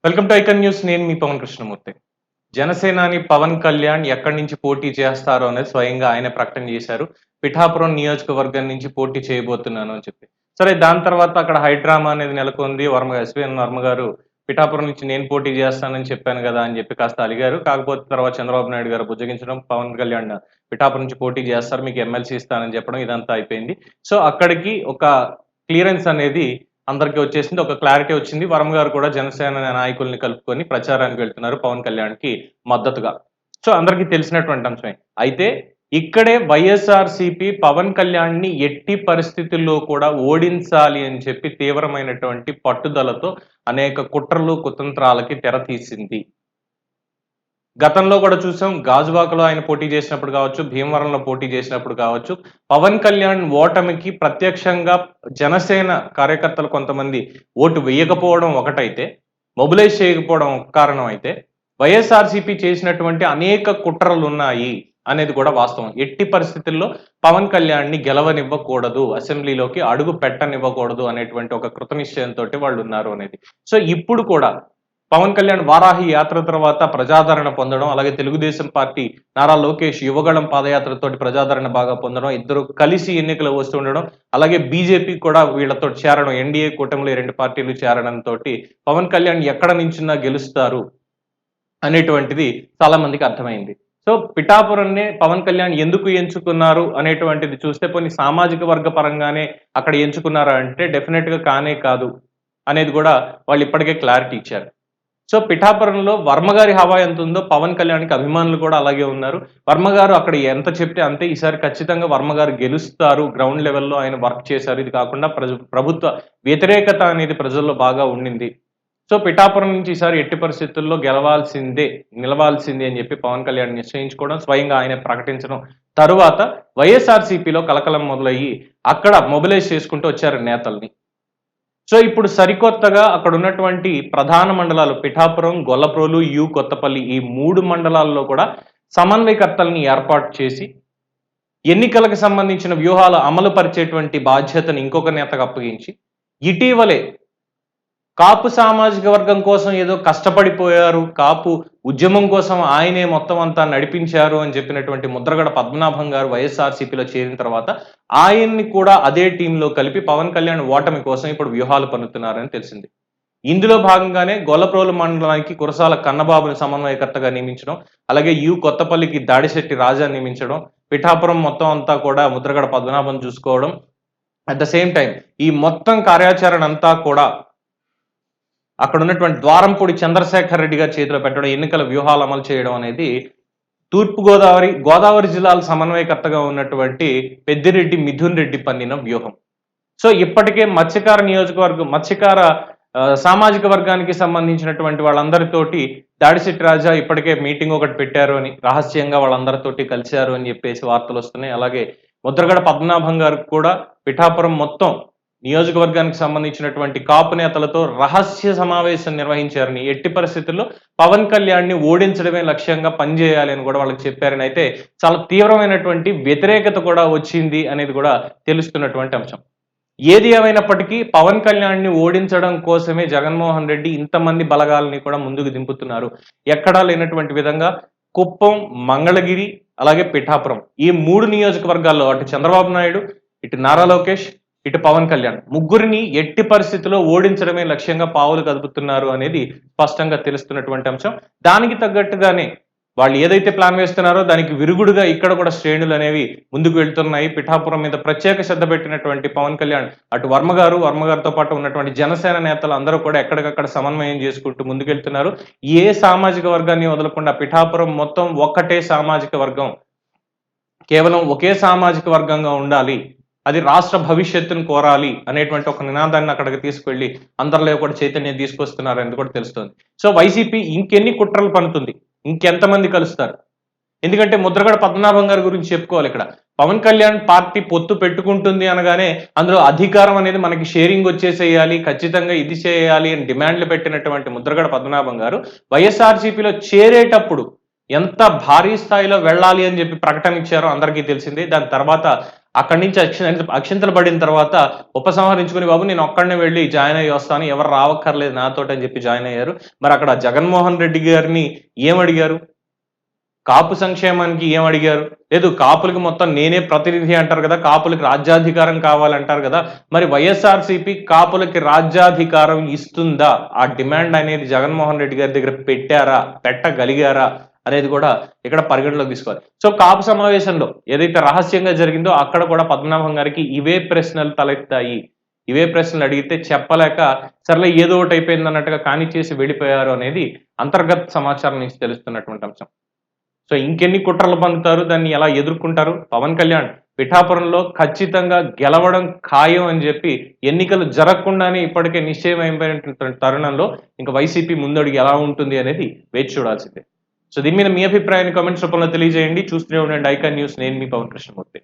Welcome to icon news. నేను మీ పవన్ కృష్ణమూర్తి. జనసేనాని పవన్ కళ్యాణ్ ఎక్కడి నుంచి పోటీ చేస్తారో అనేది స్వయంగా ఆయన ప్రకటన చేశారు. పిఠాపురం నియోజకవర్గం నుంచి పోటీ చేయబోతున్నాను అని చెప్పి. సరే, దాని తర్వాత అక్కడ హైడ్రామా అనేది నెలకొంది. ఎస్వీఎన్ వర్మ గారు పిఠాపురం నుంచి నేను పోటీ చేస్తానని చెప్పాను కదా అని చెప్పి కాస్త అలిగారు. కాకపోతే తర్వాత చంద్రబాబు నాయుడు గారు బుజ్జగించడం, పవన్ కళ్యాణ్ పిఠాపురం నుంచి పోటీ చేస్తారు, మీకు ఎమ్మెల్సీ ఇస్తానని చెప్పడం, ఇదంతా అయిపోయింది. సో అక్కడికి ఒక క్లియరెన్స్ అనేది అందరికీ వచ్చేసింది. ఒక క్లారిటీ వచ్చింది. వర్మ గారు కూడా జనసేన నాయకుల్ని కలుపుకొని ప్రచారానికి వెళ్తున్నారు పవన్ కళ్యాణ్‌కి మద్దతుగా. సో అందరికీ తెలిసినటువంటి అంశమే. అయితే ఇక్కడే వైఎస్ఆర్‌సీపీ పవన్ కళ్యాణ్‌ని ఎట్టి పరిస్థితుల్లో కూడా ఓడించాలి అని చెప్పి తీవ్రమైనటువంటి పట్టుదలతో అనేక కుట్రలు, కుతంత్రాలకి తెర తీసింది. గతంలో కూడా చూసాం. గాజువాకలో ఆయన పోటీ చేసినప్పుడు కావచ్చు, భీమవరంలో పోటీ చేసినప్పుడు కావచ్చు, పవన్ కళ్యాణ్ ఓటమికి ప్రత్యక్షంగా జనసేన కార్యకర్తలు కొంతమంది ఓటు వేయకపోవడం ఒకటైతే, మొబిలైజ్ చేయకపోవడం ఒక కారణం అయితే, వైఎస్ఆర్‌సీపీ చేసినటువంటి అనేక కుట్రలున్నాయి అనేది కూడా వాస్తవం. ఎట్టి పరిస్థితుల్లో పవన్ కళ్యాణ్‌ని గెలవనివ్వకూడదు, అసెంబ్లీలోకి అడుగు పెట్టనివ్వకూడదు అనేటువంటి ఒక కృతనిశ్చయంతోటి వాళ్ళు ఉన్నారు అనేది. సో ఇప్పుడు కూడా పవన్ కళ్యాణ్ వారాహి యాత్ర తర్వాత ప్రజాదరణ పొందడం, అలాగే తెలుగుదేశం పార్టీ నారా లోకేష్ యువగళం పాదయాత్రతోటి ప్రజాదరణ బాగా పొందడం, ఇద్దరు కలిసి ఎన్నికలు వస్తుండడం, అలాగే బీజేపీ కూడా వీళ్ళతో చేరడం, ఎన్డీఏ కూటమిలో ఈ 2 పార్టీలు చేరడంతోటి పవన్ కళ్యాణ్ ఎక్కడ నించున్నా గెలుస్తారు అనేటువంటిది చాలా మందికి అర్థమైంది. సో పిఠాపురాన్నే పవన్ కళ్యాణ్ ఎందుకు ఎంచుకున్నారు అనేటువంటిది చూస్తే, పోనీ సామాజిక వర్గ పరంగానే అక్కడ ఎంచుకున్నారా అంటే డెఫినెట్‌గా కానే కాదు అనేది కూడా వాళ్ళు ఇప్పటికే క్లారిటీ ఇచ్చారు. సో పిఠాపురంలో వర్మ గారి హవా ఎంత ఉందో పవన్ కళ్యాణ్‌కి అభిమానులు కూడా అలాగే ఉన్నారు. వర్మ గారు అక్కడ ఎంత చెప్తే అంతే. ఈసారి ఖచ్చితంగా వర్మ గారు గెలుస్తారు. గ్రౌండ్ లెవెల్‌లో ఆయన వర్క్ చేశారు. ఇది కాకుండా ప్రభుత్వ వ్యతిరేకత అనేది ప్రజల్లో బాగా ఉండింది. సో పిఠాపురం నుంచి ఈసారి ఎట్టి పరిస్థితుల్లో గెలవాల్సిందే, నిలవాల్సిందే అని చెప్పి పవన్ కళ్యాణ్ నిశ్చయించుకోవడం, స్వయంగా ఆయనే ప్రకటించడం. తరువాత వైఎస్ఆర్‌సీపీలో కలకలం మొదలయ్యి అక్కడ మొబిలైజ్ చేసుకుంటూ వచ్చారు నేతల్ని. సో ఇప్పుడు సరికొత్తగా అక్కడ ఉన్నటువంటి ప్రధాన మండలాలు పిఠాపురం, గొల్లప్రోలు, కొత్తపల్లి ఈ 3 మండలాల్లో కూడా సమన్వయకర్తల్ని ఏర్పాటు చేసి ఎన్నికలకు సంబంధించిన వ్యూహాలు అమలు పరిచేటువంటి బాధ్యతను ఇంకొక నేతకు అప్పగించి, ఇటీవలే కాపు సామాజిక వర్గం కోసం ఏదో కష్టపడిపోయారు, కాపు ఉద్యమం కోసం ఆయనే మొత్తం అంతా నడిపించారు అని చెప్పినటువంటి ముద్రగడ పద్మనాభం గారు వైఎస్ఆర్‌సీపీలో చేరిన తర్వాత ఆయన్ని కూడా అదే టీంలో కలిపి పవన్ కళ్యాణ్ ఓటమి కోసం ఇప్పుడు వ్యూహాలు పన్నుతున్నారని తెలిసింది. ఇందులో భాగంగానే గొల్లప్రోలు మండలానికి కురసాల కన్నబాబుని సమన్వయకర్తగా నియమించడం, అలాగే కొత్తపల్లికి దాడిశెట్టి రాజా నియమించడం, పిఠాపురం మొత్తం అంతా కూడా ముద్రగడ పద్మనాభం చూసుకోవడం. అట్ ద సేమ్ టైం ఈ మొత్తం కార్యాచరణ అంతా కూడా అక్కడ ఉన్నటువంటి ద్వారంపూడి చంద్రశేఖర్ రెడ్డి గారి చేతిలో పెట్టడం, ఎన్నికల వ్యూహాలు అమలు చేయడం అనేది గోదావరి జిల్లాల సమన్వయకర్తగా ఉన్నటువంటి పెద్దిరెడ్డి మిథున్ రెడ్డి పన్నిన వ్యూహం. సో ఇప్పటికే మత్స్యకార సామాజిక వర్గానికి సంబంధించినటువంటి వాళ్ళందరితోటి దాడిశెట్టి రాజా ఇప్పటికే మీటింగ్ ఒకటి పెట్టారు అని, రహస్యంగా వాళ్ళందరితోటి కలిశారు అని చెప్పేసి వార్తలు వస్తున్నాయి. అలాగే ముద్రగడ పద్మనాభం గారు కూడా పిఠాపురం మొత్తం నియోజకవర్గానికి సంబంధించినటువంటి కాపు నేతలతో రహస్య సమావేశం నిర్వహించారని, ఎట్టి పరిస్థితుల్లో పవన్ కళ్యాణ్‌ని ఓడించడమే లక్ష్యంగా పనిచేయాలి అని కూడా వాళ్ళకి చెప్పారని, అయితే చాలా తీవ్రమైనటువంటి వ్యతిరేకత కూడా వచ్చింది అనేది కూడా తెలుస్తున్నటువంటి అంశం. ఏది ఏమైనప్పటికీ పవన్ కళ్యాణ్‌ని ఓడించడం కోసమే జగన్మోహన్ రెడ్డి ఇంతమంది బలగాల్ని కూడా ముందుకు దింపుతున్నారు. ఎక్కడా లేనటువంటి విధంగా కుప్పం, మంగళగిరి, అలాగే పిఠాపురం ఈ 3 నియోజకవర్గాల్లో అటు చంద్రబాబు నాయుడు, ఇటు నారా లోకేష్, ఇటు పవన్ కళ్యాణ్ ముగ్గురిని ఎట్టి పరిస్థితిలో ఓడించడమే లక్ష్యంగా పావులు కదుపుతున్నారు అనేది స్పష్టంగా తెలుస్తున్నటువంటి అంశం. దానికి తగ్గట్టుగానే వాళ్ళు ఏదైతే ప్లాన్ వేస్తున్నారో దానికి విరుగుడుగా ఇక్కడ కూడా శ్రేణులు అనేవి ముందుకు వెళ్తున్నాయి. పిఠాపురం మీద ప్రత్యేక శ్రద్ధ పెట్టినటువంటి పవన్ కళ్యాణ్ అటు వర్మ గారితో పాటు ఉన్నటువంటి జనసేన నేతలు అందరూ కూడా ఎక్కడికక్కడ సమన్వయం చేసుకుంటూ ముందుకెళ్తున్నారు. ఏ సామాజిక వర్గాన్ని వదలకుండా పిఠాపురం మొత్తం ఒక్కటే సామాజిక వర్గం, కేవలం ఒకే సామాజిక వర్గంగా ఉండాలి, అది రాష్ట్ర భవిష్యత్తును కోరాలి అనేటువంటి ఒక నినాదాన్ని అక్కడికి తీసుకెళ్లి అందరిలో కూడా చైతన్యం తీసుకొస్తున్నారని కూడా తెలుస్తుంది. సో వైసీపీ ఇంకెన్ని కుట్రలు పన్నుతుంది, ఇంకెంతమంది కలుస్తారు? ఎందుకంటే ముద్రగడ పద్మనాభం గారి గురించి చెప్పుకోవాలి. ఇక్కడ పవన్ కళ్యాణ్ పార్టీ పొత్తు పెట్టుకుంటుంది అనగానే అందులో అధికారం అనేది మనకి షేరింగ్ వచ్చేసేయాలి, ఖచ్చితంగా ఇది చేయాలి అని డిమాండ్లు పెట్టినటువంటి ముద్రగడ పద్మనాభం గారు వైఎస్ఆర్‌సీపీలో చేరేటప్పుడు ఎంత భారీ స్థాయిలో వెళ్ళాలి అని చెప్పి ప్రకటన ఇచ్చారో అందరికీ తెలిసిందే. దాని తర్వాత అక్కడి నుంచి అక్షింతలు పడిన తర్వాత ఉపసంహరించుకుని బాబు నేను ఒక్కడనే వెళ్ళి జాయిన్ అయ్యి వస్తాను, ఎవరు రావక్కర్లేదు నాతోటి అని చెప్పి జాయిన్ అయ్యారు. మరి అక్కడ జగన్మోహన్ రెడ్డి గారిని ఏమడిగారు? కాపు సంక్షేమానికి ఏమడిగారు? లేదు కాపులకి మొత్తం నేనే ప్రతినిధి అంటారు కదా, కాపులకి రాజ్యాధికారం కావాలంటారు కదా, మరి వైఎస్ఆర్సీపీ కాపులకి రాజ్యాధికారం ఇస్తుందా? ఆ డిమాండ్ అనేది జగన్మోహన్ రెడ్డి గారి దగ్గర పెట్టారా, పెట్టగలిగారా అనేది కూడా ఇక్కడ పరిగణలోకి తీసుకోవాలి. సో కాపు సమావేశంలో ఏదైతే రహస్యంగా జరిగిందో అక్కడ కూడా పద్మనాభం గారికి ఇవే ప్రశ్నలు తలెత్తాయి. ఇవే ప్రశ్నలు అడిగితే చెప్పలేక సర్లే ఏదో ఒకటి అయిపోయింది అన్నట్టుగా కానిచ్చేసి వెళ్ళిపోయారు అనేది అంతర్గత సమాచారం నుంచి తెలుస్తున్నటువంటి అంశం. సో ఇంకెన్ని కుట్రలు పన్నుతారు, దాన్ని ఎలా ఎదుర్కొంటారు? పవన్ కళ్యాణ్ పిఠాపురంలో ఖచ్చితంగా గెలవడం ఖాయం అని చెప్పి ఎన్నికలు జరగకుండానే ఇప్పటికే నిశ్చయం అయిపోయినటువంటి తరుణంలో ఇంకా వైసీపీ ముందడుగు ఎలా ఉంటుంది అనేది వేచి చూడాల్సిందే. సో దీని మీద మీ అభిప్రాయాన్ని కామెంట్స్ రూపంలో తెలియజేయండి. చూస్తూనే ఉండండి ఐకాన్ న్యూస్. నేను మీ పవన్ కృష్ణమూర్తి.